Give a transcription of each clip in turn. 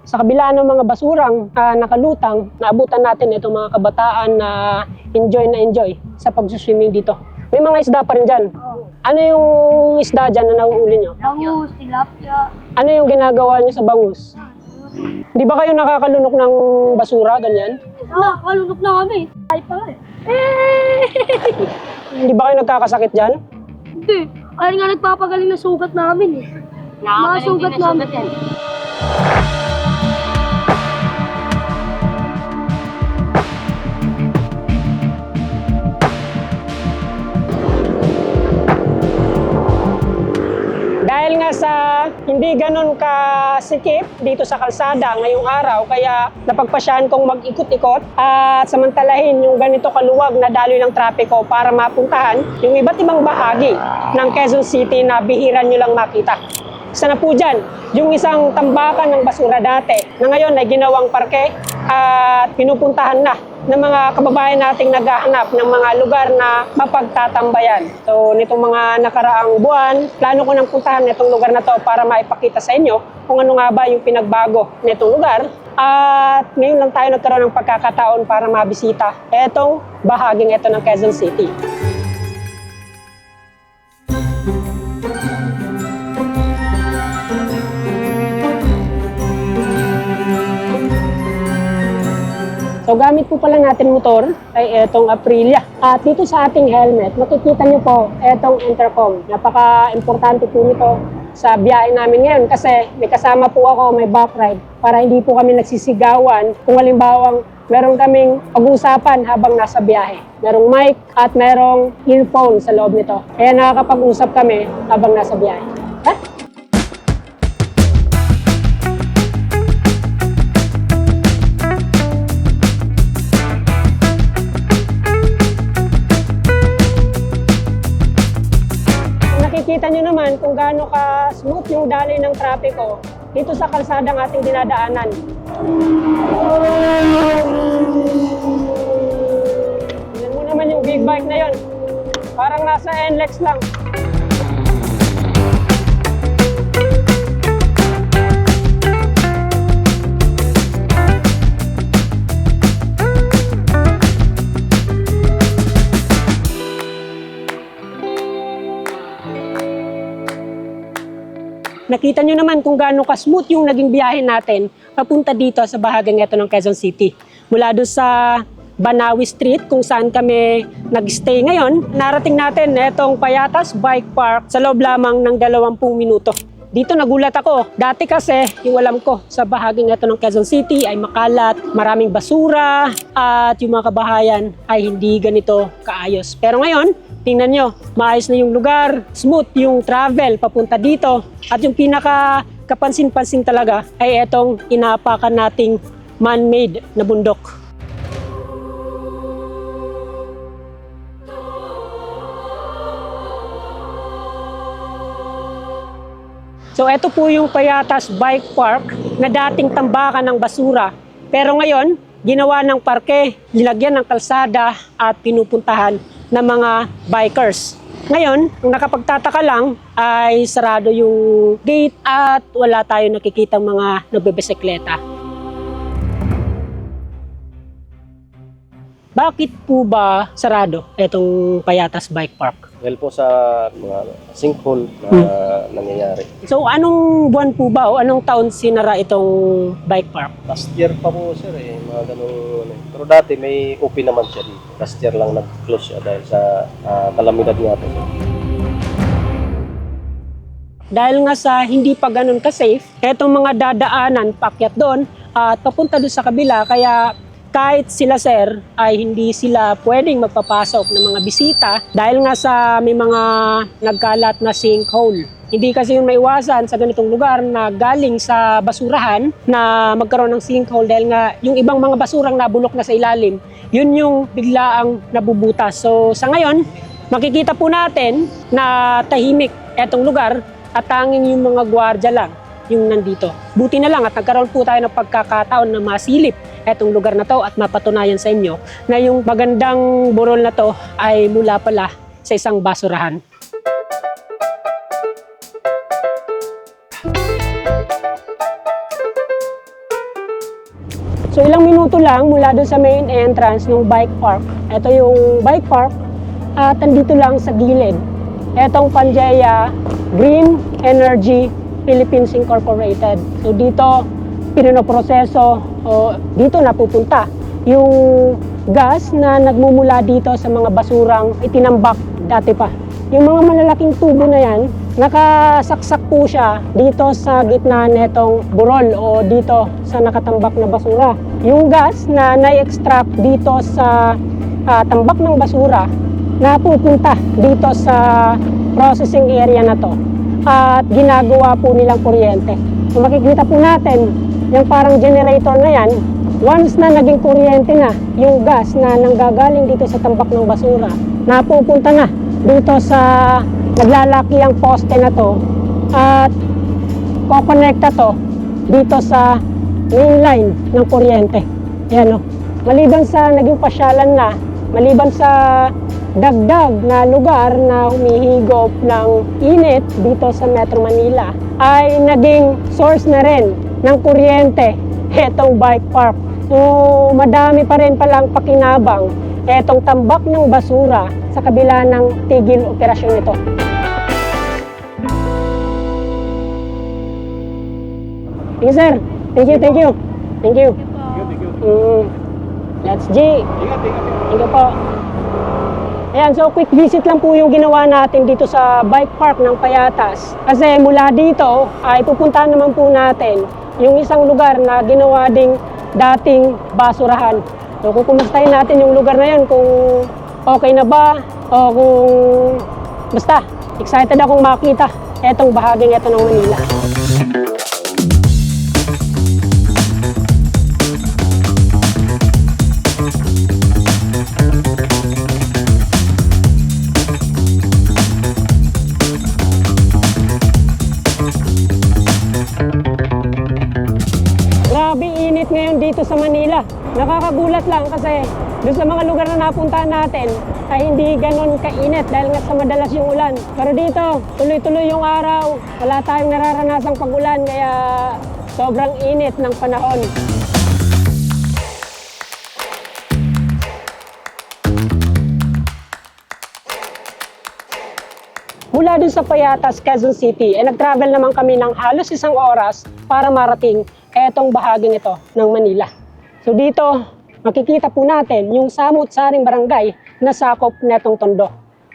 Sa kabila ng mga basurang nakalutang, naabutan natin itong mga kabataan na enjoy sa pag-swimming dito. May mga isda pa rin dyan. Ano yung isda dyan na nauuli nyo? Bangus, tilapia. Ano yung ginagawa nyo sa bangus? Di ba kayo nakakalunok ng basura, ganyan? Nakakalunok na kami. Ay pa eh. Hindi ba kayo nagkakasakit dyan? Hindi. Kaya nga nagpapagaling na sugat namin eh. Mga sugat namin. Dahil nga sa hindi ganun kasikip dito sa kalsada ngayong araw, kaya napagpasyahan kong mag-ikot-ikot at samantalahin yung ganito kaluwag na daloy ng trapiko para mapuntahan yung iba't ibang bahagi ng Quezon City na bihira nyo lang makita. Isa na po dyan, yung isang tambakan ng basura dati na ngayon ay ginawang parke at pinupuntahan na ng mga kababayan nating naghahanap ng mga lugar na mapagtatambayan. So nitong mga nakaraang buwan, plano ko nang puntahan nitong lugar na to para maipakita sa inyo kung ano nga ba yung pinagbago nitong lugar. At ngayon lang tayo nagkaroon ng pagkakataon para mabisita etong bahaging ito ng Quezon City. So gamit po pala natin motor ay etong Aprilia. At dito sa ating helmet, makikita nyo po etong intercom. Napaka-importante po nito sa biyahe namin ngayon kasi may kasama po ako, may back ride para hindi po kami nagsisigawan kung halimbawang meron kaming pag-uusapan habang nasa biyahe. Merong mic at merong earphone sa loob nito. Kaya nakakapag-usap kami habang nasa biyahe. Nakikita nyo naman kung gaano ka-smooth yung daloy ng trapiko dito sa kalsadang ating dinadaanan. Tignan mo naman yung big bike na yon. Parang nasa NLEX lang. Nakita nyo naman kung gaano ka-smooth yung naging biyahe natin papunta dito sa bahaging ito ng Quezon City. Mula doon sa Banawi Street kung saan kami nag-stay ngayon, narating natin itong Payatas Bike Park sa loob lamang ng 20 minuto. Dito nagulat ako. Dati kasi yung alam ko sa bahaging ito ng Quezon City ay makalat, maraming basura at yung mga kabahayan ay hindi ganito kaayos. Pero ngayon, tingnan nyo, maayos na yung lugar, smooth yung travel papunta dito. At yung pinaka kapansin-pansin talaga ay etong inaapakan nating man-made na bundok. So ito po yung Payatas Bike Park na dating tambakan ng basura. Pero ngayon, ginawa ng parke, nilagyan ng kalsada at pinupuntahan ng mga bikers. Ngayon, kung nakapagtataka lang, ay sarado yung gate at wala tayo nakikitang mga nagbebisikleta. Bakit po ba sarado itong Payatas Bike Park? Dahil po sa mga sinkhole na nangyayari. So anong buwan po ba o anong taon sinara itong bike park? Last year pa po sir mga ganun. Pero dati may open naman siya dito. Last year lang nag-close siya dahil sa kalamidad nga po. Dahil nga sa hindi pa ganun ka-safe, etong mga dadaanan paakyat doon at papunta doon sa kabila, kaya kahit sila sir ay hindi sila pwedeng magpapasok ng mga bisita dahil nga sa may mga nagkalat na sinkhole. Hindi kasi yung maiwasan sa ganitong lugar na galing sa basurahan na magkaroon ng sinkhole dahil nga yung ibang mga basurang nabulok na sa ilalim, yun yung biglaang nabubutas. So sa ngayon, makikita po natin na tahimik etong lugar at tanging yung mga gwardiya lang yung nandito. Buti na lang at nagkaroon po tayo ng pagkakataon na masilip etong lugar na to at mapatunayan sa inyo na yung magandang burol na to ay mula pala sa isang basurahan. So ilang minuto lang mula doon sa main entrance ng bike park. Ito yung bike park at andito lang sa gilid. Etong Pangeia Green Energy Philippines Incorporated. So dito pinoproseso o dito napupunta yung gas na nagmumula dito sa mga basurang itinambak dati pa. Yung mga malalaking tubo na yan, nakasaksak po siya dito sa gitna netong burol o dito sa nakatambak na basura. Yung gas na na-extract dito sa tambak ng basura, napupunta dito sa processing area na to at ginagawa po nilang kuryente. So makikita po natin yung parang generator na yan, once na naging kuryente na yung gas na nanggagaling dito sa tambak ng basura, napupunta na dito sa naglalaki ang poste na to at kokonekta to dito sa main line ng kuryente. Yan o. Maliban sa naging pasyalan na, maliban sa dagdag na lugar na humihigop ng init dito sa Metro Manila, ay naging source na rin ng kuryente etong bike park. So madami pa rin palang pakinabang etong tambak ng basura sa kabila ng tigil operasyon nito. Thank you, sir. Thank you, thank you. Thank you. Let's G. Thank you po. Ayan, so quick visit lang po yung ginawa natin dito sa bike park ng Payatas. Kasi mula dito ay pupuntahan naman po natin yung isang lugar na ginawa ding dating basurahan. So kukumustahin natin yung lugar na yun kung okay na ba o kung basta excited akong makita etong bahaging ito ng Manila. Grabe init ngayon dito sa Manila. Nakakagulat lang kasi doon sa mga lugar na napuntahan natin ay hindi ganon kainit dahil nga sa madalas yung ulan. Pero dito, tuloy-tuloy yung araw. Wala tayong nararanasang pag-ulan kaya sobrang init ng panahon. Mula dun sa Payatas, Quezon City, nag-travel naman kami ng halos 1 oras para marating etong bahaging ito ng Manila. So dito, makikita po natin yung samut-saring barangay na sakop netong Tondo.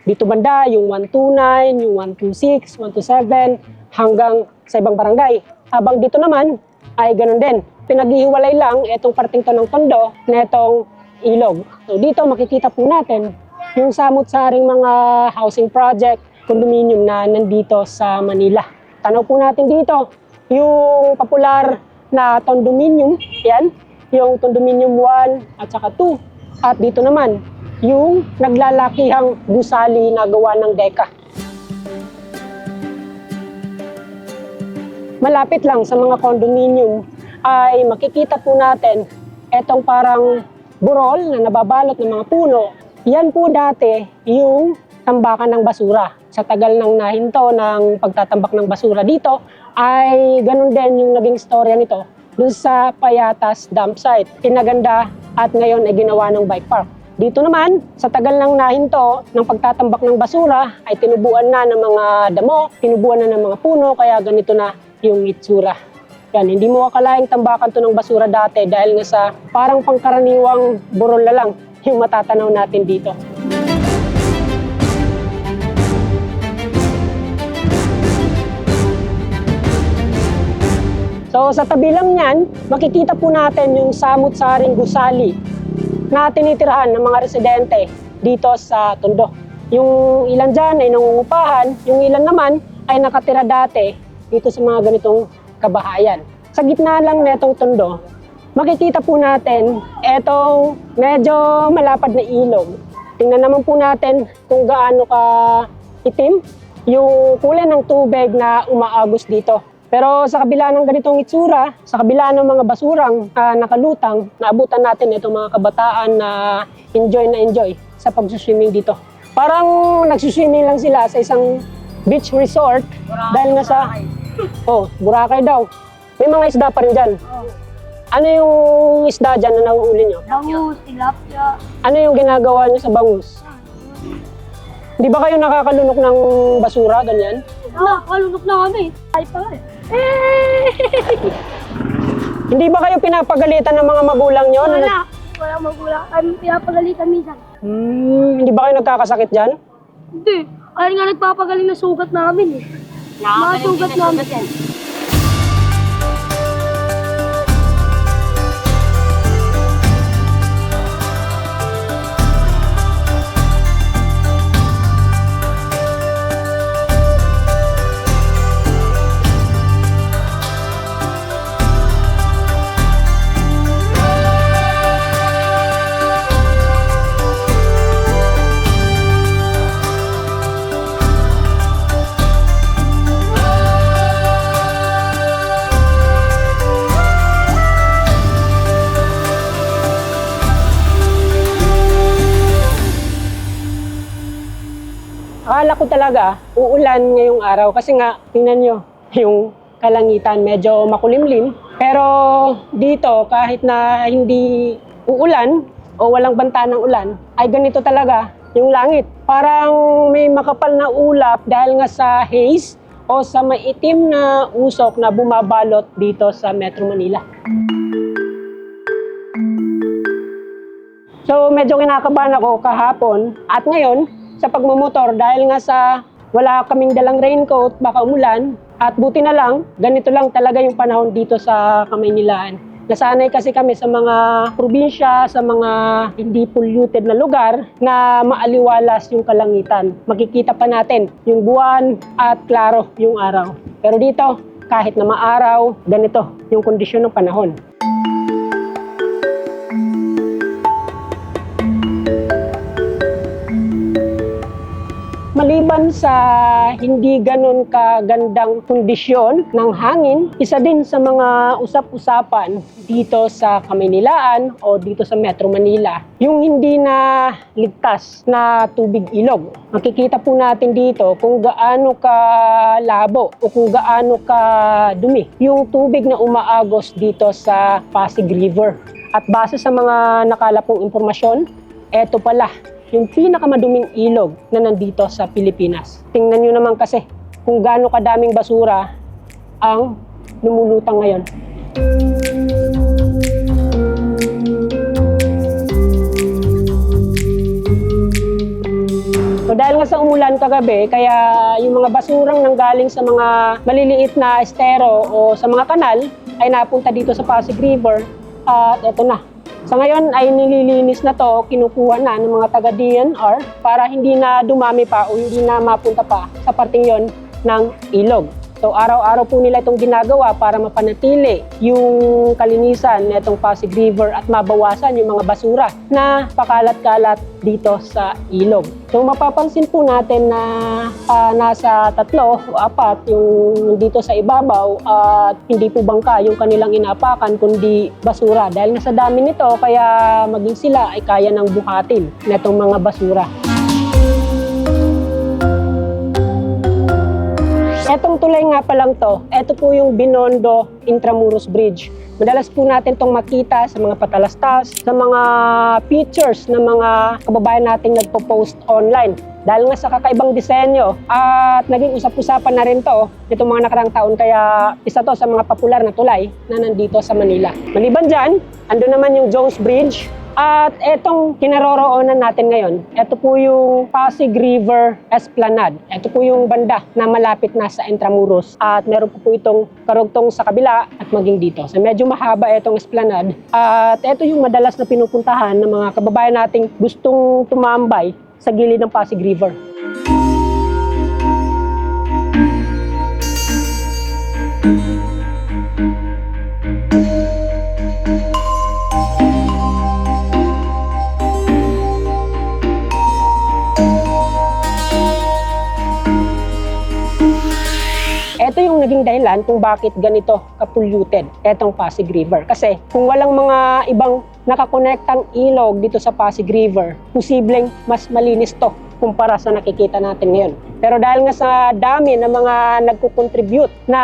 Dito banda yung 129, yung 126, 127 hanggang sa ibang barangay. Habang dito naman ay ganun din. Pinaghihiwalay lang itong parting to ng Tondo netong ilog. So dito makikita po natin yung samut-saring mga housing project, condominium na nandito sa Manila. Tanaw po natin dito yung popular na condominium, yan, yung condominium 1 at saka 2. At dito naman, yung naglalakihang gusali na gawa ng deka. Malapit lang sa mga condominium ay makikita po natin etong parang burol na nababalot ng mga puno. Yan po dati yung tambakan ng basura. Sa tagal ng nahinto ng pagtatambak ng basura dito, ay ganun din yung naging storya nito dun sa Payatas dump site. Pinaganda at ngayon ay ginawa ng bike park. Dito naman, sa tagal ng nahinto ng pagtatambak ng basura, ay tinubuan na ng mga damo, tinubuan na ng mga puno, kaya ganito na yung itsura. Yan, hindi mo akalaing tambakan to ng basura dati dahil nga sa parang pangkaraniwang burol na lang yung matatanaw natin dito. So sa tabi lang niyan, makikita po natin yung samut-saring gusali na tinitirahan ng mga residente dito sa Tondo. Yung ilan dyan ay nangungupahan, yung ilan naman ay nakatira dati dito sa mga ganitong kabahayan. Sa gitna lang netong Tondo, makikita po natin etong medyo malapad na ilog. Tingnan naman po natin kung gaano ka itim yung kulay ng tubig na umaagos dito. Pero sa kabila ng ganitong itsura, sa kabila ng mga basurang nakalutang, naabutan natin itong mga kabataan na enjoy sa pag-swimming dito. Parang nagsuswimming lang sila sa isang beach resort dahil nga sa Boracay daw. May mga isda pa rin dyan. Ano yung isda dyan na nauuli nyo? Bangus, tilapia. Ano yung ginagawa nyo sa bangus? Di ba kayo nakakalunok ng basura, ganyan? Kalunok na kami. Ay pa eh. Hindi ba kayo pinapagalitan ng mga magulang nyo? Wala. Wala magulang. Kami pinapagalitan minsan. Hindi ba kayo nagkakasakit dyan? Hindi. Ay nga nagpapagaling na sugat namin eh. Mga sugat namin. Akala ko talaga uulan ngayong araw kasi nga tingnan nyo yung kalangitan medyo makulimlim. Pero dito kahit na hindi uulan o walang banta ng ulan ay ganito talaga yung langit. Parang may makapal na ulap dahil nga sa haze o sa maitim na usok na bumabalot dito sa Metro Manila. So medyo kinakabahan ako kahapon at ngayon sa pagmumotor dahil nga sa wala kaming dalang raincoat, baka umulan. At buti na lang, ganito lang talaga yung panahon dito sa Kamaynilaan. Nasanay kasi kami sa mga probinsya, sa mga hindi polluted na lugar na maaliwalas yung kalangitan. Makikita pa natin yung buwan at klaro yung araw. Pero dito, kahit na maaraw, ganito yung kondisyon ng panahon. Maliban sa hindi ganun kagandang kondisyon ng hangin, isa din sa mga usap-usapan dito sa Kamaynilaan o dito sa Metro Manila, yung hindi na ligtas na tubig ilog. Makikita po natin dito kung gaano kalabo o kung gaano kadumi yung tubig na umaagos dito sa Pasig River. At base sa mga nakalapong impormasyon, eto pala yung pinakamaduming ilog na nandito sa Pilipinas. Tingnan nyo naman kasi kung gaano kadaming basura ang lumulutang ngayon. So dahil nga sa umulan kagabi, kaya yung mga basurang nanggaling sa mga maliliit na estero o sa mga kanal ay napunta dito sa Pasig River at eto na. Sa ngayon ay nililinis na to, kinukuha na ng mga taga-DNR para hindi na dumami pa o hindi na mapunta pa sa parting yon ng ilog. So araw-araw po nila itong ginagawa para mapanatili yung kalinisan na itong Pasig River at mabawasan yung mga basura na pakalat-kalat dito sa ilog. So mapapansin po natin na nasa 3 o 4 yung dito sa ibabaw at hindi po bangka yung kanilang inapakan kundi basura. Dahil nga sa dami nito kaya maging sila ay kaya ng buhatin na itong mga basura. Etong tulay nga pa lang to, eto po yung Binondo Intramuros Bridge. Madalas po natin itong makita sa mga patalastas, sa mga pictures ng mga kababayan nating nagpo-post online. Dahil nga sa kakaibang disenyo at naging usap-usapan na rin to itong mga nakarang taon, kaya isa to sa mga popular na tulay na nandito sa Manila. Maliban dyan, ando naman yung Jones Bridge. At etong kinaroroonan natin ngayon, ito po yung Pasig River Esplanade. Ito po yung banda na malapit na sa Intramuros. At meron po itong karugtong sa kabila at maging dito. So medyo mahaba itong esplanade. At ito yung madalas na pinupuntahan ng mga kababayan nating gustong tumambay sa gilid ng Pasig River. Ito yung naging dahilan kung bakit ganito kapolluted etong Pasig River. Kasi kung walang mga ibang nakakonektang ilog dito sa Pasig River, posibleng mas malinis to kumpara sa nakikita natin ngayon. Pero dahil nga sa dami ng mga nagko-contribute na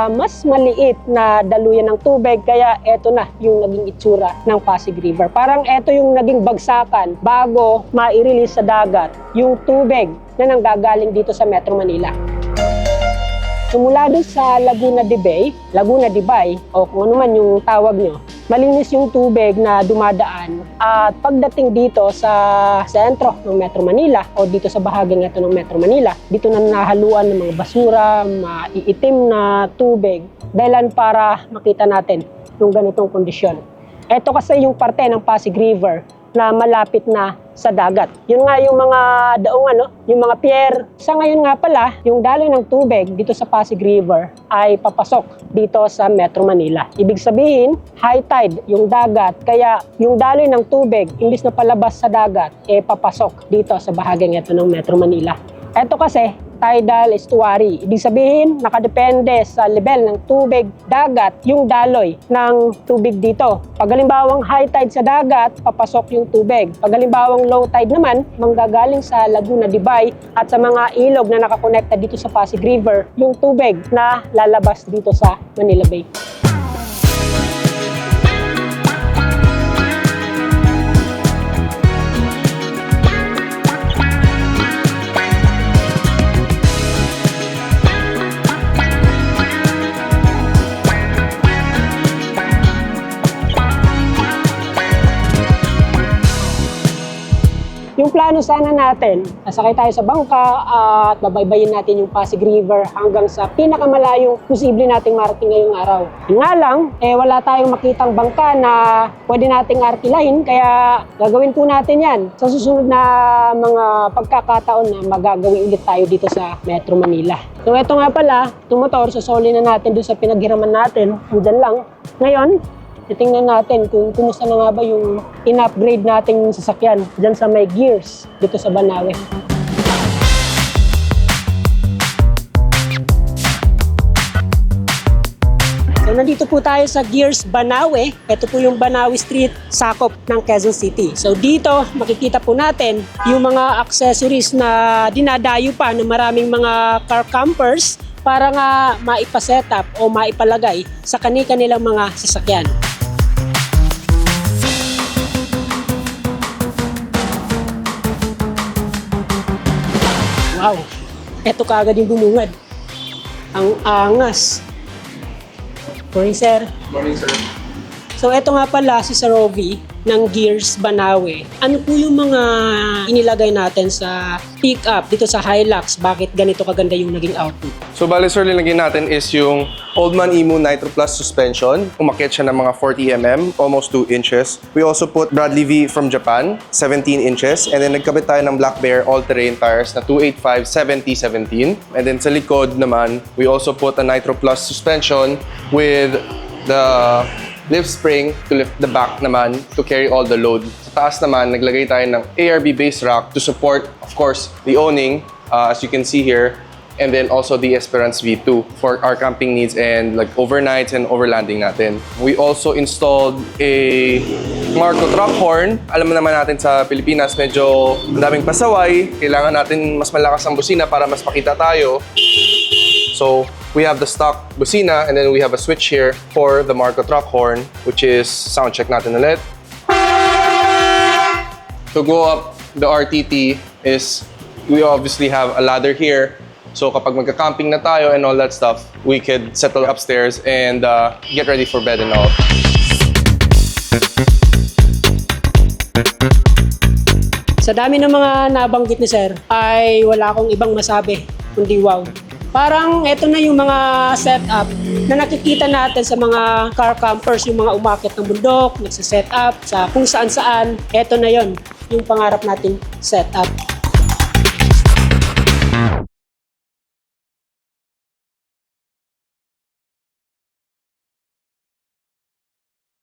mas maliit na daluyan ng tubig, kaya eto na yung naging itsura ng Pasig River. Parang eto yung naging bagsakan bago ma-release sa dagat yung tubig na nanggagaling dito sa Metro Manila. Mula doon sa Laguna de Bay, Laguna de Bay, o kung ano man yung tawag nyo, malinis yung tubig na dumadaan. At pagdating dito sa sentro ng Metro Manila o dito sa bahaging ito ng Metro Manila, dito na nahaluan ng mga basura, maiitim na tubig, dahilan para makita natin yung ganitong kondisyon. Ito kasi yung parte ng Pasig River na malapit na sa dagat. Yun nga yung mga daong yung mga pier. Sa ngayon nga pala, yung daloy ng tubig dito sa Pasig River ay papasok dito sa Metro Manila. Ibig sabihin, high tide yung dagat, kaya yung daloy ng tubig, imbis na palabas sa dagat, papasok dito sa bahaging ito ng Metro Manila. Ito kasi, tidal estuary. Ibig sabihin, nakadepende sa level ng tubig dagat yung daloy ng tubig dito. Pag halimbawang high tide sa dagat, papasok yung tubig. Pag halimbawang low tide naman, manggagaling sa Laguna de Bay at sa mga ilog na nakakonekta dito sa Pasig River, yung tubig na lalabas dito sa Manila Bay. Yung plano sana natin, nasakay tayo sa bangka at babaybayin natin yung Pasig River hanggang sa pinakamalayong posible nating marating ngayong araw. Yun nga lang, wala tayong makitang bangka na pwede nating arkilahin, kaya gagawin po natin yan sa susunod na mga pagkakataon na magagawin ulit tayo dito sa Metro Manila. So ito nga pala, itong motor, sasoli na natin doon sa pinaghiraman natin, dyan lang. Ngayon, titingnan natin kung kumusta na nga ba yung in-upgrade nating sasakyan dyan sa may Gears dito sa Banawe. So nandito po tayo sa Gears Banawe. Ito po yung Banawe Street, sakop ng Quezon City. So dito makikita po natin yung mga accessories na dinadayo pa ng maraming mga car campers para nga maipa-setup o maipalagay sa kani-kanilang mga sasakyan. Wow! Eto kaagad yung bumungad. Ang angas. Morning, sir. Morning, sir. So, eto nga pala si Sir Rovi ng Gears Banawe. Ano po yung mga inilagay natin sa pick-up dito sa Hilux? Bakit ganito kaganda yung naging output? So, bali sir, linagay natin is yung Oldman Emu Nitro Plus suspension. Umakyat siya ng mga 40mm, almost 2 inches. We also put Bradley V from Japan, 17 inches. And then nagkabit tayo ng Black Bear all-terrain tires na 285/70/17. And then sa likod naman, we also put a Nitro Plus suspension with the lift spring to lift the back naman to carry all the load. Sa taas naman, naglagay tayo ng ARB base rack to support, of course, the awning, as you can see here, and then also the Esperance V2 for our camping needs and like overnights and overlanding natin. We also installed a Marco truck horn. Alam naman natin sa Pilipinas, medyo daming pasaway. Kailangan natin mas malakas ang busina para mas pakita tayo. So, we have the stock busina and then we have a switch here for the Marco truck horn, which is sound check natin ulit. To go up the RTT is we obviously have a ladder here. So kapag magka-camping na tayo and all that stuff, we could settle upstairs and get ready for bed and all. Sa dami ng mga nabanggit ni Sir, ay wala akong ibang masabi, kundi wow. Parang ito na yung mga setup na nakikita natin sa mga car campers, yung mga umakyat ng bundok, nagsa-setup sa kung saan-saan. Ito na yon yung pangarap nating setup.